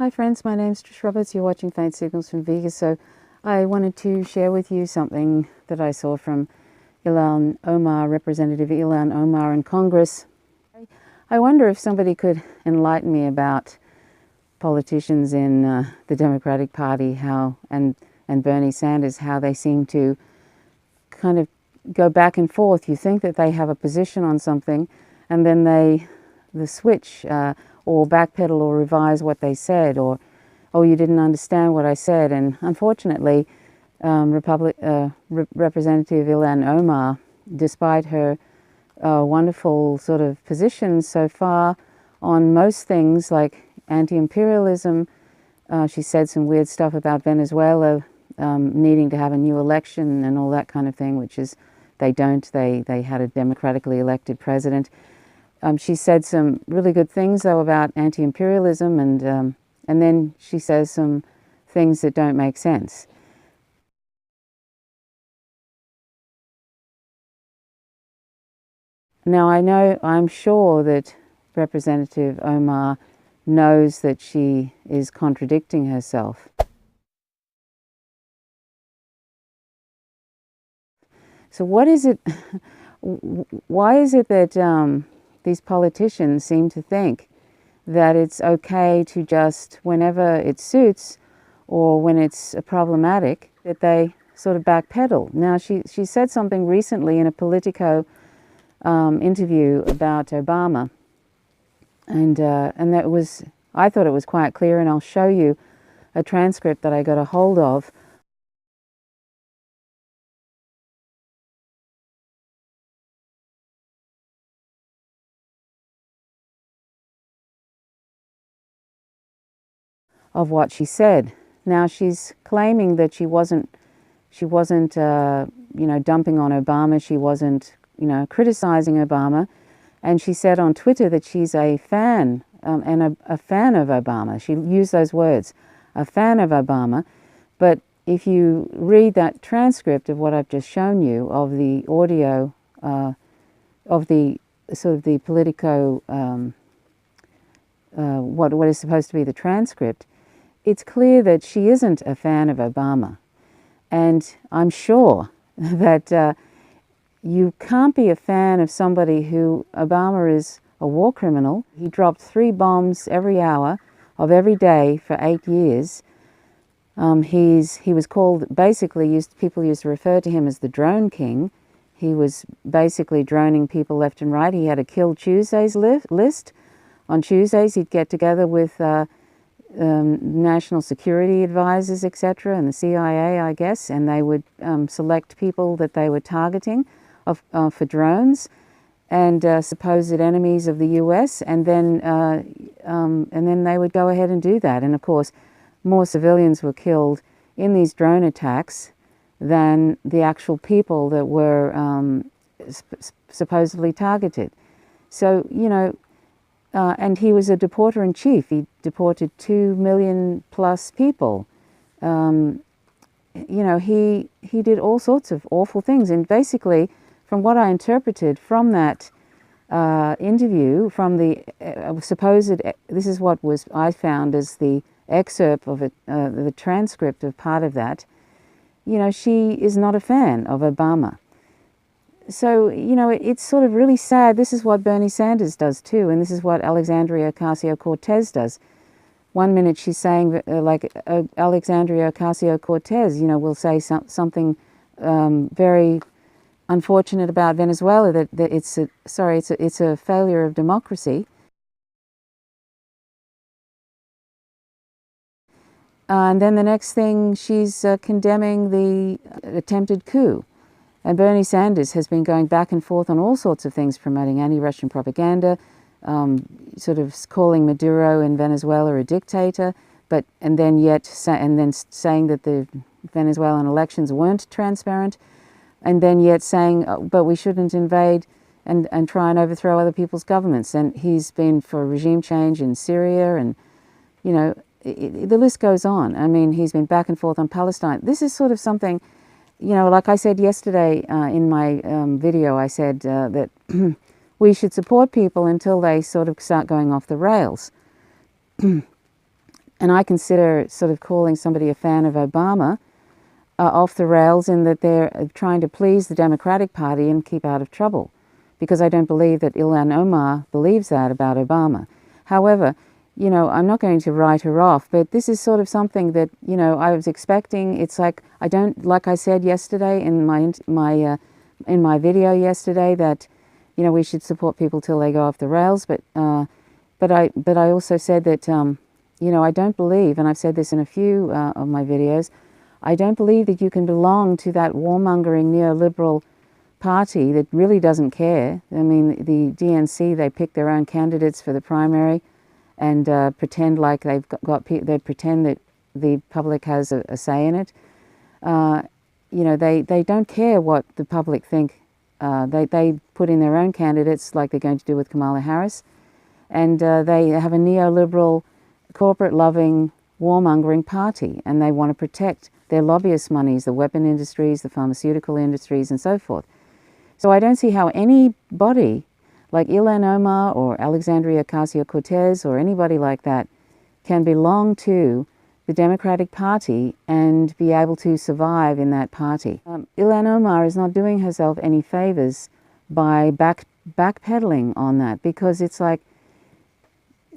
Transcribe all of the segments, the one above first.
Hi friends, my name's Trish Roberts. You're watching Faint Signals from Vega. So I wanted to share with you something that I saw from Ilhan Omar, Representative Ilhan Omar in Congress. I wonder if somebody could enlighten me about politicians in the Democratic Party, and Bernie Sanders, how they seem to kind of go back and forth. You think that they have a position on something, and then they switch or backpedal or revise what they said, or, oh, you didn't understand what I said. And unfortunately, Representative Ilhan Omar, despite her wonderful sort of positions so far on most things like anti-imperialism, she said some weird stuff about Venezuela needing to have a new election and all that kind of thing, which is they don't. They had a democratically elected president. She said some really good things, though, about anti-imperialism, and then she says some things that don't make sense. Now, I'm sure that Representative Omar knows that she is contradicting herself. So what is it, why is it that these politicians seem to think that it's okay to just, whenever it suits or when it's problematic, that they sort of backpedal? Now, she said something recently in a Politico interview about Obama, and that was, I thought it was quite clear, and I'll show you a transcript that I got a hold of. Of what she said. Now, she's claiming that she wasn't dumping on Obama. She wasn't, criticizing Obama. And she said on Twitter that she's a fan, and a fan of Obama. She used those words, a fan of Obama. But if you read that transcript of what I've just shown you, of the audio, of the sort of the Politico, what is supposed to be the transcript, it's clear that she isn't a fan of Obama. And I'm sure that you can't be a fan of somebody who, Obama is a war criminal. He dropped 3 bombs every hour of every day for 8 years. He was called, basically, people used to refer to him as the drone king. He was basically droning people left and right. He had a Kill Tuesdays list. On Tuesdays, he'd get together with national security advisors, etc., and the CIA, I guess, and they would select people that they were targeting for drones and supposed enemies of the US, and then they would go ahead and do that. And of course, more civilians were killed in these drone attacks than the actual people that were supposedly targeted. So, and he was a deporter-in-chief. He deported 2 million plus people. He did all sorts of awful things. And basically, from what I interpreted from that interview, from the supposed, this is what I found as the excerpt of it, the transcript of part of that, she is not a fan of Obama. So, it's sort of really sad. This is what Bernie Sanders does too, and this is what Alexandria Ocasio-Cortez does. One minute she's saying, Alexandria Ocasio-Cortez, will say something very unfortunate about Venezuela, that it's a failure of democracy. And then the next thing, she's condemning the attempted coup. And Bernie Sanders has been going back and forth on all sorts of things, promoting anti-Russian propaganda, sort of calling Maduro in Venezuela a dictator, and then saying that the Venezuelan elections weren't transparent, and then yet saying, but we shouldn't invade and try and overthrow other people's governments. And he's been for regime change in Syria, and the list goes on. I mean, he's been back and forth on Palestine. This is sort of something. Like I said yesterday in my video, I said that we should support people until they sort of start going off the rails. And I consider sort of calling somebody a fan of Obama off the rails, in that they're trying to please the Democratic Party and keep out of trouble, because I don't believe that Ilhan Omar believes that about Obama. However, you know, I'm not going to write her off, but this is sort of something that, you know, I was expecting. It's like, I don't, like I said yesterday in my video yesterday, that, you know, we should support people till they go off the rails. But I also said that, you know, I don't believe, and I've said this in a few of my videos, I don't believe that you can belong to that warmongering neoliberal party that really doesn't care. I mean, the DNC, they pick their own candidates for the primary, and pretend like they pretend that the public has a say in it. You know, they don't care what the public think. They put in their own candidates, like they're going to do with Kamala Harris, and they have a neoliberal, corporate-loving, warmongering party, and they want to protect their lobbyist monies, the weapon industries, the pharmaceutical industries, and so forth. So I don't see how anybody like Ilhan Omar or Alexandria Ocasio-Cortez or anybody like that can belong to the Democratic Party and be able to survive in that party. Ilhan Omar is not doing herself any favors by backpedaling on that, because it's like,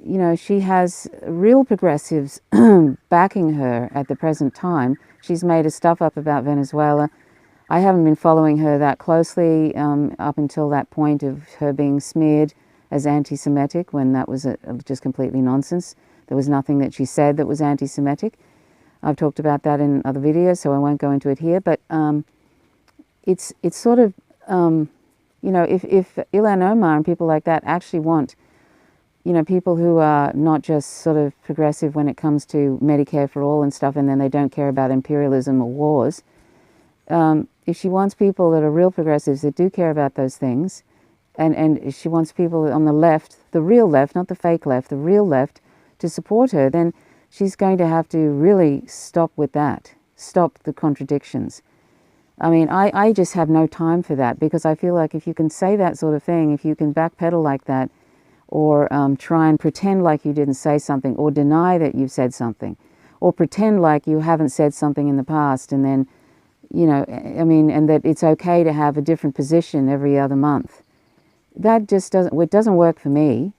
you know, she has real progressives backing her at the present time. She's made a stuff up about Venezuela. I haven't been following her that closely up until that point of her being smeared as anti-Semitic, when that was just completely nonsense. There was nothing that she said that was anti-Semitic. I've talked about that in other videos, so I won't go into it here. But it's sort of, you know, if Ilhan Omar and people like that actually want, you know, people who are not just sort of progressive when it comes to Medicare for all and stuff, and then they don't care about imperialism or wars. If she wants people that are real progressives that do care about those things, and she wants people on the left, the real left, not the fake left, the real left, to support her, then she's going to have to really stop with that, stop the contradictions. I mean, I just have no time for that, because I feel like if you can say that sort of thing, if you can backpedal like that, or try and pretend like you didn't say something, or deny that you've said something, or pretend like you haven't said something in the past, and then, you know, I mean, and that it's okay to have a different position every other month. That just doesn't work for me.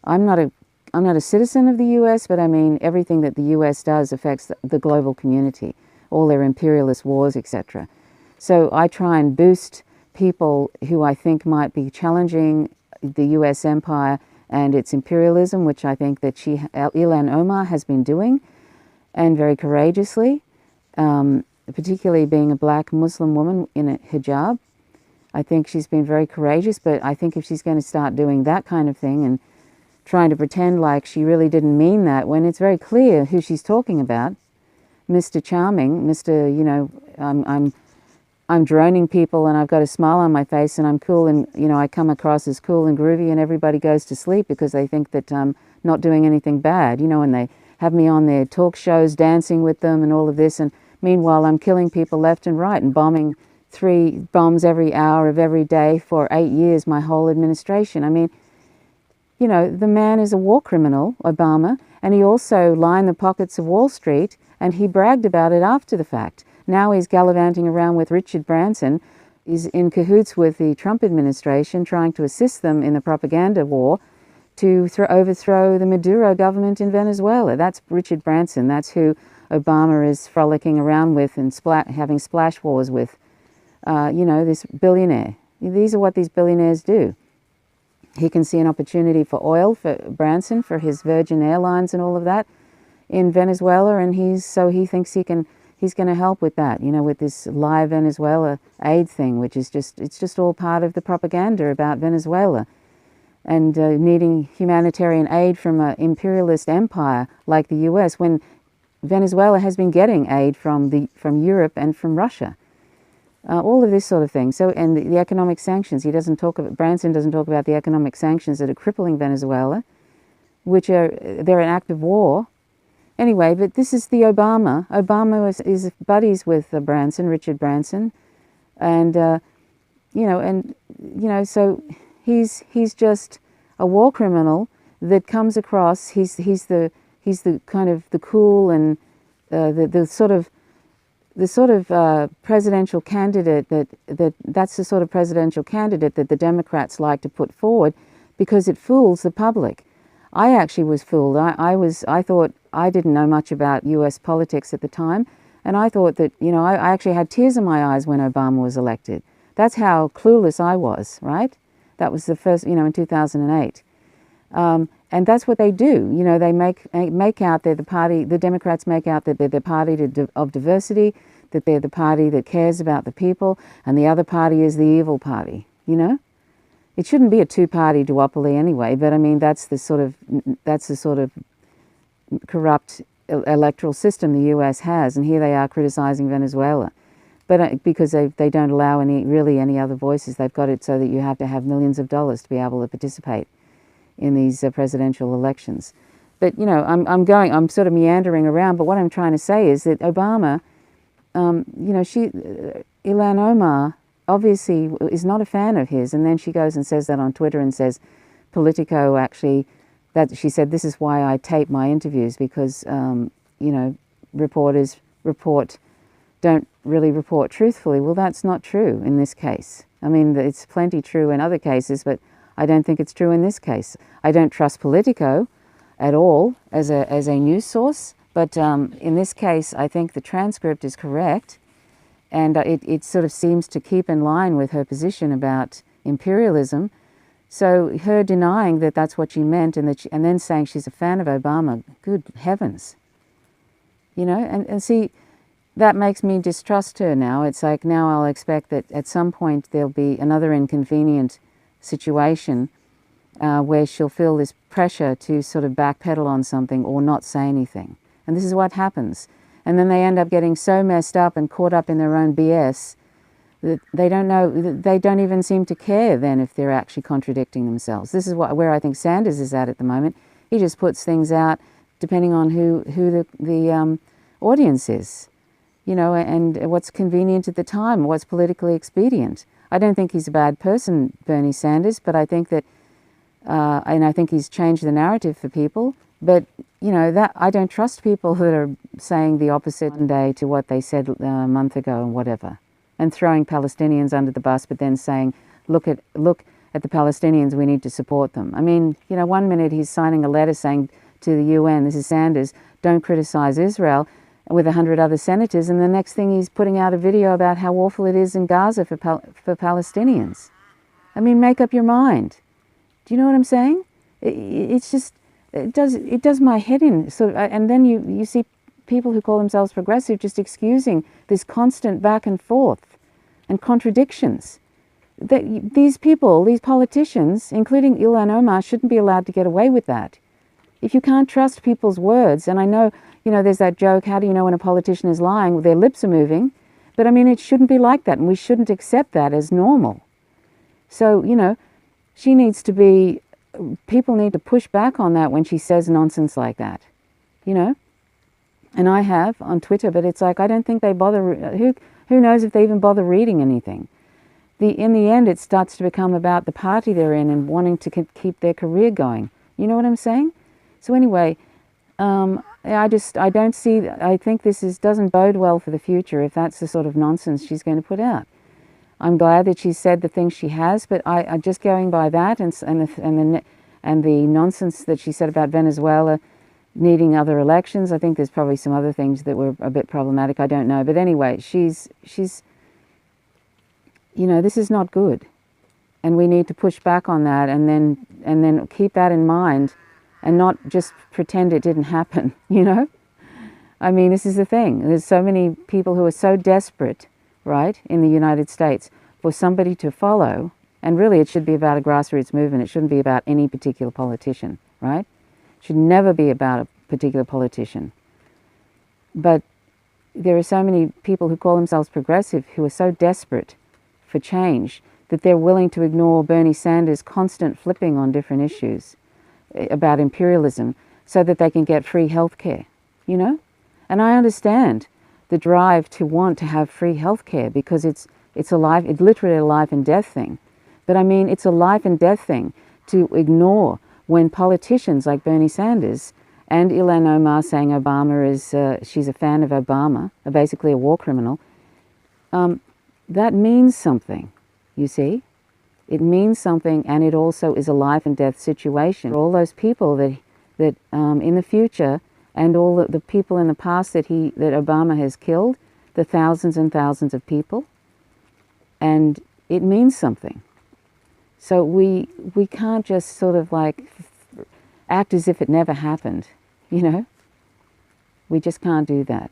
I'm not a citizen of the US, but I mean, everything that the US does affects the global community, all their imperialist wars, etc. So I try and boost people who I think might be challenging the US empire and its imperialism, which I think that Ilhan Omar has been doing, and very courageously, particularly being a black Muslim woman in a hijab. I think she's been very courageous, but I think if she's going to start doing that kind of thing and trying to pretend like she really didn't mean that, when it's very clear who she's talking about, Mr. Charming, Mr. You know, I'm droning people and I've got a smile on my face and I'm cool, and, you know, I come across as cool and groovy, and everybody goes to sleep because they think that I'm not doing anything bad, you know, and they have me on their talk shows dancing with them and all of this, and meanwhile I'm killing people left and right and bombing 3 bombs every hour of every day for 8 years, my whole administration. I mean, you know, the man is a war criminal, Obama, and he also lined the pockets of Wall Street, and he bragged about it after the fact. Now he's gallivanting around with Richard Branson. He's in cahoots with the Trump administration, trying to assist them in the propaganda war to overthrow the Maduro government in Venezuela. That's Richard Branson. That's who Obama is frolicking around with and having splash wars with. You know, this billionaire. These are what these billionaires do. He can see an opportunity for oil, for Branson, for his Virgin Airlines and all of that in Venezuela, and he thinks he's going to help with that, you know, with this live Venezuela aid thing, which is it's just all part of the propaganda about Venezuela, and needing humanitarian aid from an imperialist empire like the US, when Venezuela has been getting aid from Europe and from Russia. All of this sort of thing. So, and the economic sanctions, Branson doesn't talk about the economic sanctions that are crippling Venezuela, they're an act of war. Anyway, but this is the Obama. Obama is buddies with Richard Branson, and so he's just a war criminal that comes across. He's He's the kind of the cool and the sort of presidential candidate that's the sort of presidential candidate that the Democrats like to put forward because it fools the public. I actually was fooled. I thought I didn't know much about US politics at the time, and I thought that, you know, I actually had tears in my eyes when Obama was elected. That's how clueless I was, right? That was the first, you know, in 2008. And that's what they do. You know, they make out they're the party, the Democrats make out that they're the party of diversity, that they're the party that cares about the people, and the other party is the evil party, you know? It shouldn't be a two-party duopoly anyway, but I mean, that's the sort of corrupt electoral system the US has, and here they are criticizing Venezuela. But because they don't allow any other voices, they've got it so that you have to have millions of dollars to be able to participate in these presidential elections. But, you know, I'm sort of meandering around, but what I'm trying to say is that Obama, you know, Ilhan Omar obviously is not a fan of his, and then she goes and says that on Twitter and says, Politico actually, that she said, this is why I tape my interviews, because, you know, reporters don't really report truthfully. Well, that's not true in this case. I mean, it's plenty true in other cases, but I don't think it's true in this case. I don't trust Politico at all as a news source, but in this case, I think the transcript is correct, and it sort of seems to keep in line with her position about imperialism. So her denying that that's what she meant, and then saying she's a fan of Obama, good heavens. You know, and see, that makes me distrust her now. It's like now I'll expect that at some point there'll be another inconvenient situation where she'll feel this pressure to sort of backpedal on something or not say anything. And this is what happens. And then they end up getting so messed up and caught up in their own BS that they don't even seem to care then if they're actually contradicting themselves. This is where I think Sanders is at the moment. He just puts things out depending on who the audience is, you know, and what's convenient at the time, what's politically expedient. I don't think he's a bad person, Bernie Sanders, but I think that, and I think he's changed the narrative for people. But, you know, that I don't trust people that are saying the opposite one day to what they said a month ago and whatever, and throwing Palestinians under the bus, but then saying, look at the Palestinians, we need to support them. I mean, you know, one minute he's signing a letter saying to the UN, this is Sanders, don't criticize Israel, with 100 other senators, and the next thing he's putting out a video about how awful it is in Gaza for Palestinians. I mean, make up your mind. Do you know what I'm saying? It's just, it does my head in. So, and then you see people who call themselves progressive just excusing this constant back and forth and contradictions. These people, these politicians, including Ilhan Omar, shouldn't be allowed to get away with that. If you can't trust people's words, and I know, you know, there's that joke, how do you know when a politician is lying? Well, their lips are moving. But I mean, it shouldn't be like that, and we shouldn't accept that as normal. So, you know, people need to push back on that when she says nonsense like that, you know? And I have on Twitter, but it's like, I don't think they bother, who knows if they even bother reading anything. In the end, it starts to become about the party they're in and wanting to keep their career going. You know what I'm saying? So anyway, I think this doesn't bode well for the future if that's the sort of nonsense she's going to put out. I'm glad that she said the things she has, but I just going by that and the nonsense that she said about Venezuela needing other elections. I think there's probably some other things that were a bit problematic. I don't know, but anyway, she's you know, this is not good, and we need to push back on that, and then keep that in mind, and not just pretend it didn't happen. You know, I mean, this is the thing. There's so many people who are so desperate, right, in the United States for somebody to follow, and really it should be about a grassroots movement. It shouldn't be about any particular politician, right? It should never be about a particular politician. But there are so many people who call themselves progressive who are so desperate for change that they're willing to ignore Bernie Sanders' constant flipping on different issues about imperialism so that they can get free health care, you know? And I understand the drive to want to have free health care because it's literally a life and death thing. But I mean, it's a life and death thing to ignore when politicians like Bernie Sanders and Ilhan Omar saying Obama is, she's a fan of Obama, basically a war criminal, that means something, you see. It means something, and it also is a life and death situation. All those people that in the future, and all the people in the past that Obama has killed, the thousands and thousands of people, and it means something. So we can't just sort of like act as if it never happened, you know? We just can't do that.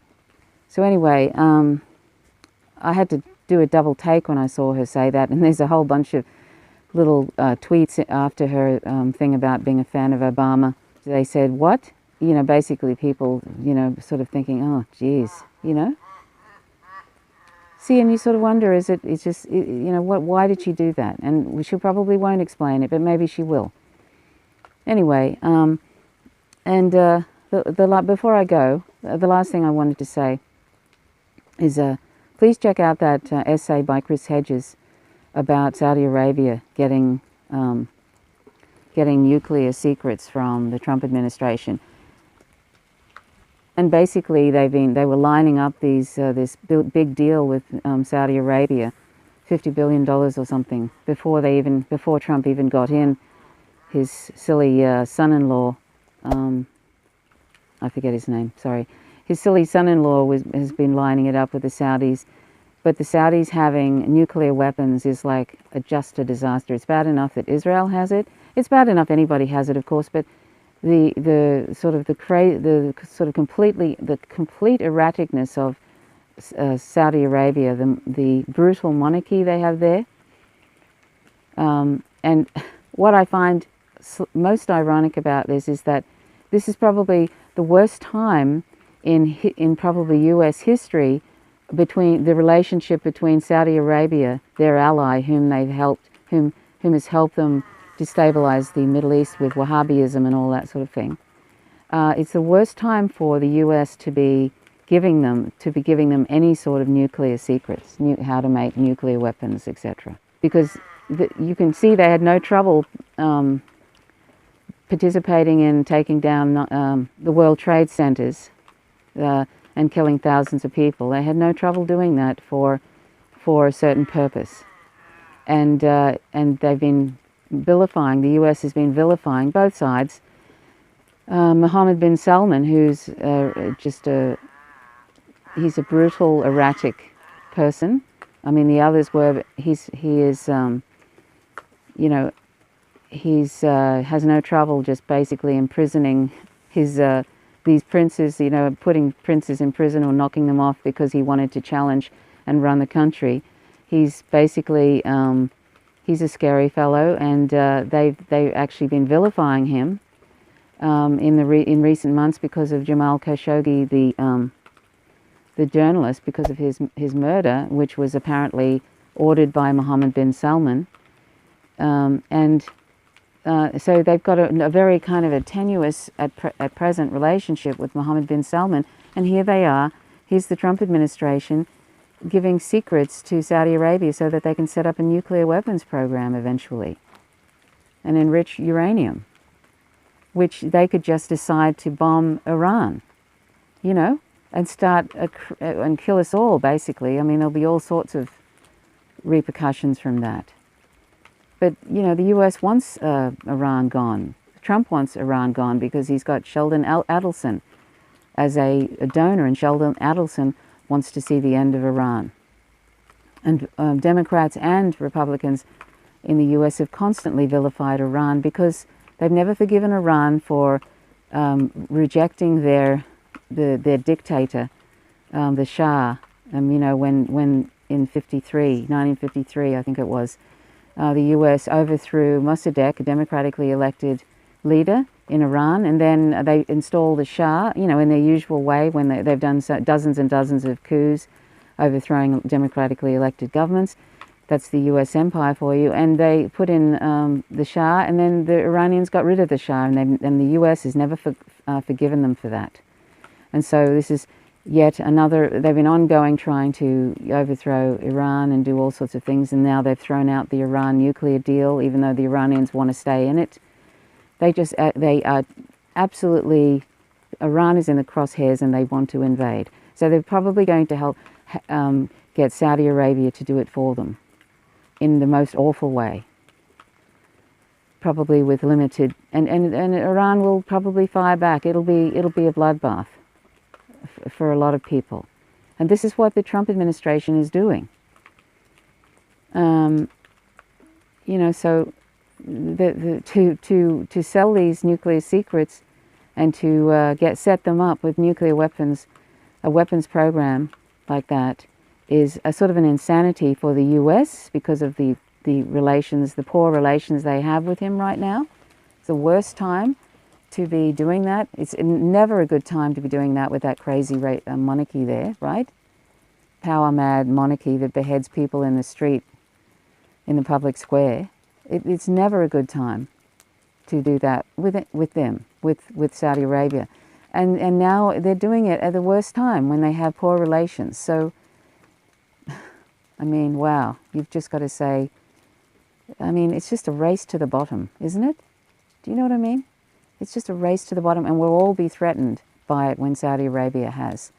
So anyway, I had to do a double take when I saw her say that, and there's a whole bunch of little tweets after her thing about being a fan of Obama. They said, what? You know, basically people, you know, sort of thinking, oh, geez, you know? See, and you sort of wonder, it's just, you know, why did she do that? And she probably won't explain it, but maybe she will. Anyway, before I go, the last thing I wanted to say is please check out that essay by Chris Hedges about Saudi Arabia getting nuclear secrets from the Trump administration. And basically, they were lining up this big deal with Saudi Arabia, $50 billion or something, before Trump even got in. His silly son-in-law, I forget his name. Sorry, his silly son-in-law has been lining it up with the Saudis. But the Saudis having nuclear weapons is like just a disaster. It's bad enough that Israel has it. It's bad enough anybody has it, of course. But the complete erraticness of Saudi Arabia, the brutal monarchy they have there, and what I find most ironic about this is that this is probably the worst time in probably U.S. history between the relationship between Saudi Arabia, their ally, whom has helped them destabilize the Middle East with Wahhabism and all that sort of thing. It's the worst time for the U.S. to be giving them any sort of nuclear secrets, how to make nuclear weapons, etc. Because you can see they had no trouble participating in taking down the World Trade Centers and killing thousands of people. They had no trouble doing that for a certain purpose, and they've been vilifying. The U.S. has been vilifying both sides. Mohammed bin Salman, who's he's a brutal, erratic person. I mean, the others were. He is. You know, has no trouble just basically imprisoning these princes, you know, putting princes in prison or knocking them off because he wanted to challenge and run the country. He's basically, he's a scary fellow, and they've actually been vilifying him in recent months because of Jamal Khashoggi, the journalist, because of his murder, which was apparently ordered by Mohammed bin Salman. So they've got a very kind of a tenuous, at present, relationship with Mohammed bin Salman. And here they are, here's the Trump administration giving secrets to Saudi Arabia so that they can set up a nuclear weapons program eventually and enrich uranium, which they could just decide to bomb Iran, you know, and and kill us all, basically. I mean, there'll be all sorts of repercussions from that. But, you know, the U.S. wants Iran gone. Trump wants Iran gone because he's got Sheldon Adelson as a donor, and Sheldon Adelson wants to see the end of Iran. And Democrats and Republicans in the U.S. have constantly vilified Iran because they've never forgiven Iran for rejecting their dictator, the Shah. You know, when in 1953, I think it was, the U.S. overthrew Mossadegh, a democratically elected leader in Iran, and then they installed the Shah, you know, in their usual way when they've done dozens and dozens of coups, overthrowing democratically elected governments. That's the U.S. empire for you. And they put in the Shah, and then the Iranians got rid of the Shah, and the U.S. has never forgiven them for that. And so this is yet another, they've been ongoing trying to overthrow Iran and do all sorts of things, and now they've thrown out the Iran nuclear deal, even though the Iranians want to stay in it. They are absolutely Iran is in the crosshairs and they want to invade. So they're probably going to help get Saudi Arabia to do it for them in the most awful way. Probably with limited, and Iran will probably fire back. It'll be a bloodbath for a lot of people. And this is what the Trump administration is doing. You know, so to sell these nuclear secrets and to set them up with nuclear weapons, a weapons program like that, is a sort of an insanity for the US because of the relations, the poor relations they have with him right now. It's the worst time to be doing that. It's never a good time to be doing that with that crazy monarchy there, right? Power-mad monarchy that beheads people in the street, in the public square. It's never a good time to do that with them, with Saudi Arabia. And now they're doing it at the worst time when they have poor relations. So, I mean, wow, you've just got to say, I mean, it's just a race to the bottom, isn't it? Do you know what I mean? It's just a race to the bottom, and we'll all be threatened by it when Saudi Arabia has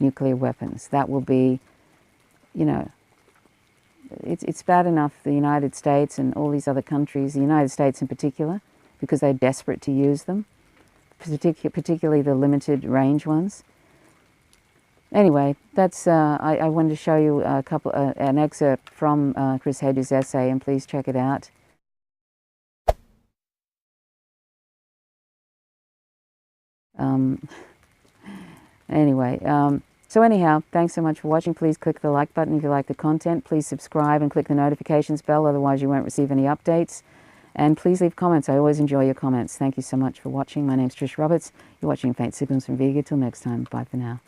nuclear weapons. That will be, you know, it's bad enough the United States and all these other countries, the United States in particular, because they're desperate to use them, particularly the limited range ones. Anyway, that's I wanted to show you an excerpt from Chris Hedges' essay, and please check it out. Anyway, so anyhow, thanks so much for watching. Please click the like button if you like the content. Please subscribe and click the notifications bell, otherwise you won't receive any updates. And please leave comments. I always enjoy your comments. Thank you so much for watching. My name's Trish Roberts. You're watching Faint Signals from Vega. Till next time, bye for now.